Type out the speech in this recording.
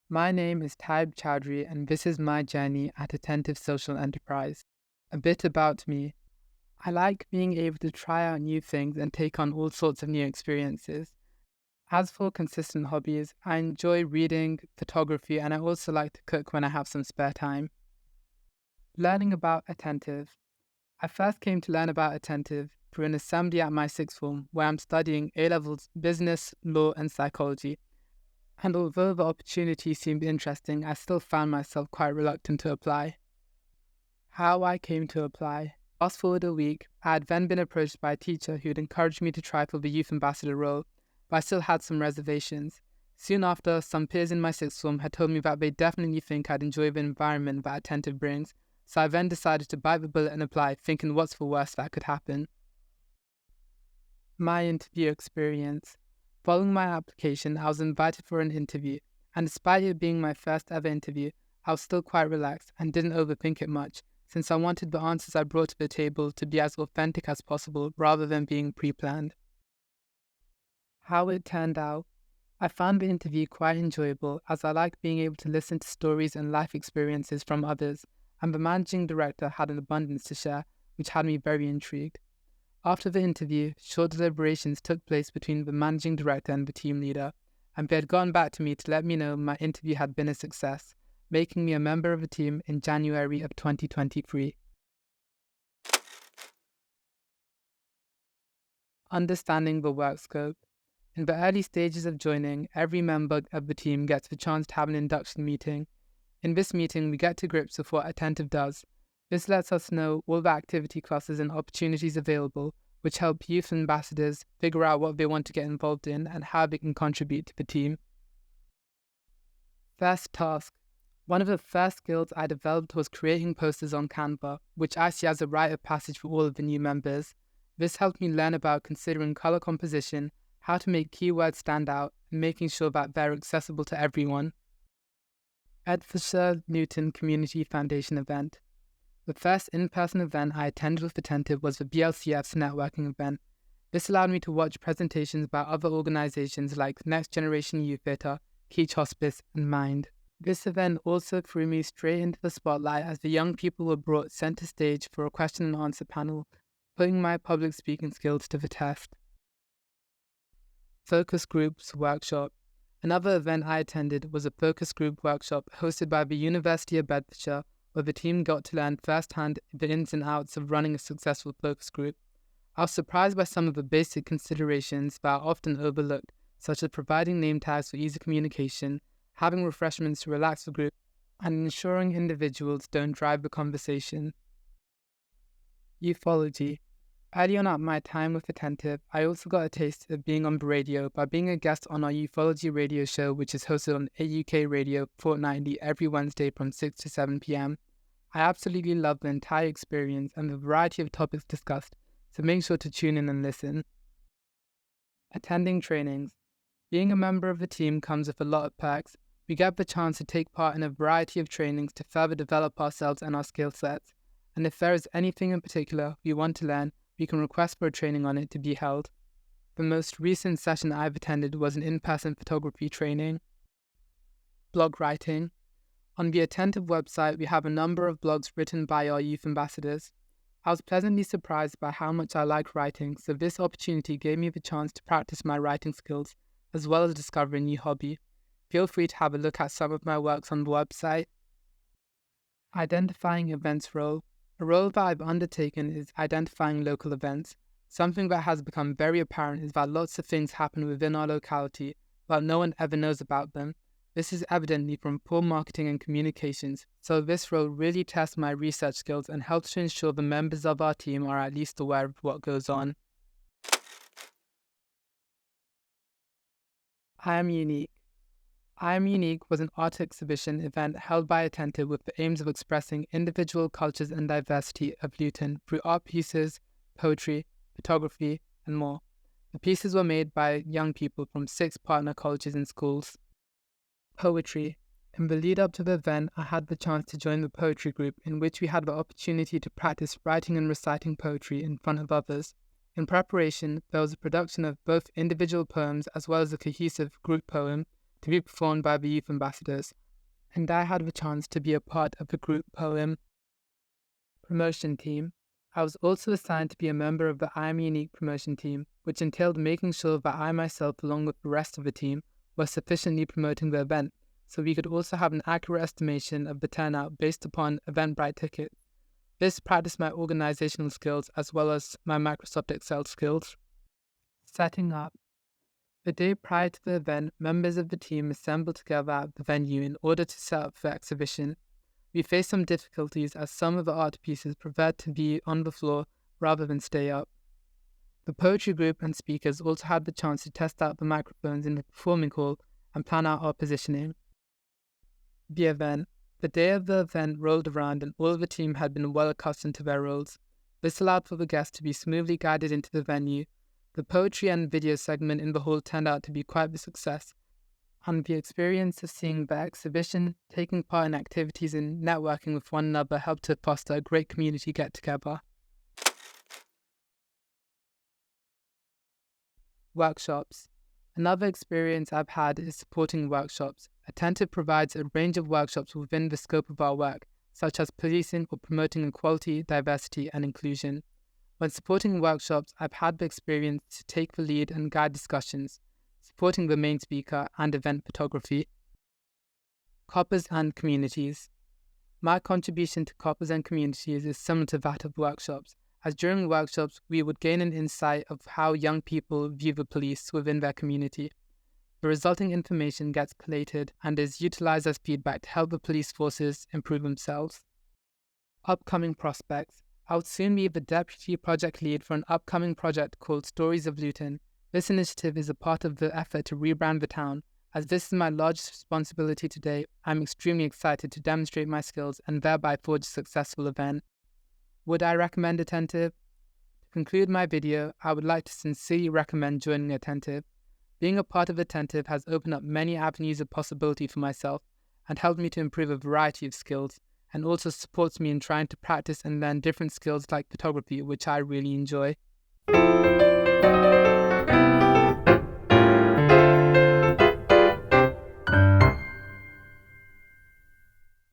My name is Tayeb Chowdhury, and this is my journey at Attentive Social Enterprise. A bit about me. I like being able to try out new things and take on all sorts of new experiences. As for consistent hobbies, I enjoy reading, photography, and I also like to cook when I have some spare time. Learning about Attentive. I first came to learn about Attentive through an assembly at my sixth form, where I'm studying A levels business, law, and psychology. And although the opportunity seemed interesting, I still found myself quite reluctant to apply. How I came to apply. Fast forward a week, I had then been approached by a teacher who had encouraged me to try for the youth ambassador role, but I still had some reservations. Soon after, some peers in my sixth form had told me that they definitely think I'd enjoy the environment that Attentive brings, so I then decided to bite the bullet and apply, thinking what's the worst that could happen. My interview experience. Following my application, I was invited for an interview, and despite it being my first ever interview, I was still quite relaxed and didn't overthink it much, since I wanted the answers I brought to the table to be as authentic as possible rather than being pre-planned. How it turned out. I found the interview quite enjoyable as I liked being able to listen to stories and life experiences from others, and the managing director had an abundance to share, which had me very intrigued. After the interview, short deliberations took place between the managing director and the team leader, and they had gotten back to me to let me know my interview had been a success, making me a member of the team in January of 2023. Understanding the work scope. In the early stages of joining, every member of the team gets the chance to have an induction meeting. In this meeting, we get to grips with what Attentive does. This lets us know all the activity classes and opportunities available, which help youth ambassadors figure out what they want to get involved in and how they can contribute to the team. First task. One of the first skills I developed was creating posters on Canva, which I see as a rite of passage for all of the new members. This helped me learn about considering color composition, how to make keywords stand out, and making sure that they're accessible to everyone. Bedfordshire Newton Community Foundation event. The first in-person event I attended with Attentive was the BLCF's networking event. This allowed me to watch presentations about other organizations like Next Generation Youth Theatre, Keach Hospice, and Mind. This event also threw me straight into the spotlight as the young people were brought center stage for a question and answer panel, putting my public speaking skills to the test. Focus Groups Workshop. Another event I attended was a focus group workshop hosted by the University of Bedfordshire, where the team got to learn firsthand the ins and outs of running a successful focus group. I was surprised by some of the basic considerations that are often overlooked, such as providing name tags for easy communication, having refreshments to relax the group, and ensuring individuals don't drive the conversation. Ufology. Early on at my time with Attentive, I also got a taste of being on the radio by being a guest on our ufology radio show, which is hosted on AUK Radio fortnightly every Wednesday from 6 to 7 p.m. I absolutely loved the entire experience and the variety of topics discussed, so make sure to tune in and listen. Attending trainings. Being a member of the team comes with a lot of perks. We get the chance to take part in a variety of trainings to further develop ourselves and our skill sets. And if there is anything in particular we want to learn, we can request for a training on it to be held. The most recent session I've attended was an in-person photography training. Blog writing. On the Attentive website, we have a number of blogs written by our youth ambassadors. I was pleasantly surprised by how much I like writing, so this opportunity gave me the chance to practice my writing skills, as well as discover a new hobby. Feel free to have a look at some of my works on the website. Identifying events role. A role that I've undertaken is identifying local events. Something that has become very apparent is that lots of things happen within our locality, but no one ever knows about them. This is evidently from poor marketing and communications, so this role really tests my research skills and helps to ensure the members of our team are at least aware of what goes on. I Am Unique. I Am Unique was an art exhibition event held by Attentive with the aims of expressing individual cultures and diversity of Luton through art pieces, poetry, photography, and more. The pieces were made by young people from 6 partner colleges and schools. Poetry. In the lead up to the event, I had the chance to join the poetry group in which we had the opportunity to practice writing and reciting poetry in front of others. In preparation, there was a production of both individual poems as well as a cohesive group poem to be performed by the youth ambassadors, and I had the chance to be a part of the group poem promotion team. I was also assigned to be a member of the I Am Unique promotion team, which entailed making sure that I myself, along with the rest of the team, was sufficiently promoting the event, so we could also have an accurate estimation of the turnout based upon Eventbrite tickets. This practiced my organizational skills as well as my Microsoft Excel skills. Setting up. The day prior to the event, members of the team assembled together at the venue in order to set up the exhibition. We faced some difficulties as some of the art pieces preferred to be on the floor rather than stay up. The poetry group and speakers also had the chance to test out the microphones in the performing hall and plan out our positioning. The event. The day of the event rolled around and all of the team had been well accustomed to their roles. This allowed for the guests to be smoothly guided into the venue. The poetry and video segment in the hall turned out to be quite a success, and the experience of seeing the exhibition, taking part in activities and networking with one another helped to foster a great community get-together. Workshops. Another experience I've had is supporting workshops. Attentive provides a range of workshops within the scope of our work, such as policing or promoting equality, diversity, and inclusion. When supporting workshops, I've had the experience to take the lead and guide discussions, supporting the main speaker and event photography. Coppers and communities. My contribution to coppers and communities is similar to that of workshops, as during workshops we would gain an insight of how young people view the police within their community. The resulting information gets collated and is utilized as feedback to help the police forces improve themselves. Upcoming prospects. I would soon be the deputy project lead for an upcoming project called Stories of Luton. This initiative is a part of the effort to rebrand the town. As this is my largest responsibility today, I'm extremely excited to demonstrate my skills and thereby forge a successful event. Would I recommend Attentive? To conclude my video, I would like to sincerely recommend joining Attentive. Being a part of Attentive has opened up many avenues of possibility for myself and helped me to improve a variety of skills, and also supports me in trying to practice and learn different skills like photography, which I really enjoy.